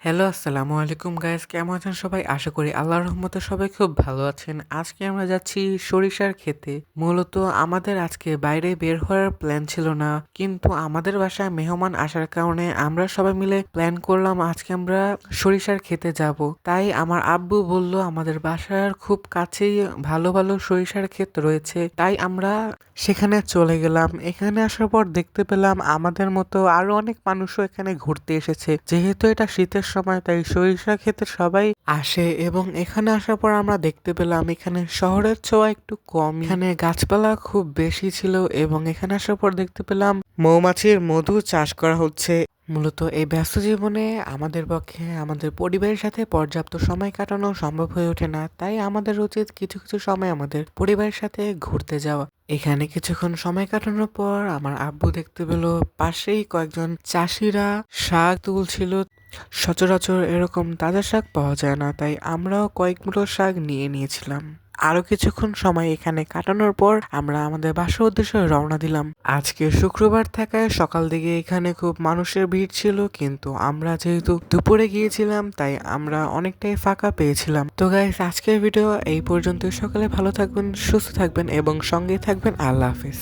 Hello, আসসালামু আলাইকুম guys, কেমন আছেন সবাই? আশা করি আল্লাহর রহমতে সবাই খুব ভালো আছেন। আজকে আমরা যাচ্ছি সরিষার ক্ষেতে। মূলত আমাদের আজকে বাইরে বের হওয়ার প্ল্যান ছিল না, কিন্তু আমাদের বাসায় মেহমান আসার কারণে আমরা সবাই মিলে প্ল্যান করলাম আজকে আমরা সরিষার ক্ষেতে যাব। তাই আমার আব্বু বলল আমাদের বাসার খুব কাছেই ভালো ভালো সরিষার ক্ষেত রয়েছে, তাই আমরা সেখানে চলে গেলাম। এখানে আসার পর দেখতে পেলাম আমাদের মতো আরো অনেক মানুষও এখানে ঘুরতে এসেছে। যেহেতু এটা শীতের সময়, তাই সরিষা ক্ষেতে সবাই আসে। এবং এখানে আসার পর আমরা দেখতে পেলাম এখানে শহরের ছোঁয়া একটু কম, এখানে গাছপালা খুব বেশি ছিল। এবং এখানে আসার পর দেখতে পেলাম মৌমাছির মধু চাষ করা হচ্ছে। মূলত এই ব্যস্ত জীবনে আমাদের পক্ষে আমাদের পরিবারের সাথে পর্যাপ্ত সময় কাটানো সম্ভব হয়ে ওঠে না, তাই আমাদের উচিত কিছু কিছু সময় আমাদের পরিবারের সাথে ঘুরতে যাওয়া। এখানে কিছুক্ষণ সময় কাটানোর পর আমার আব্বু দেখতে পেল পাশেই কয়েকজন চাষিরা শাক তুলছিল। সচরাচর এরকম তাজা শাক পাওয়া যায় না, তাই আমরাও কয়েক মুঠো শাক নিয়ে নিয়েছিলাম। আরো কিছুক্ষণ সময় এখানে কাটানোর পর আমরা আমাদের বাসার উদ্দেশ্যে রওনা দিলাম। আজকে শুক্রবার থাকায় সকাল দিকে এখানে খুব মানুষের ভিড় ছিল, কিন্তু আমরা যেহেতু দুপুরে গিয়েছিলাম তাই আমরা অনেকটাই ফাঁকা পেয়েছিলাম। তো গাইস, আজকের ভিডিও এই পর্যন্ত। সকালে ভালো থাকবেন, সুস্থ থাকবেন এবং সঙ্গে থাকবেন। আল্লাহ হাফিজ।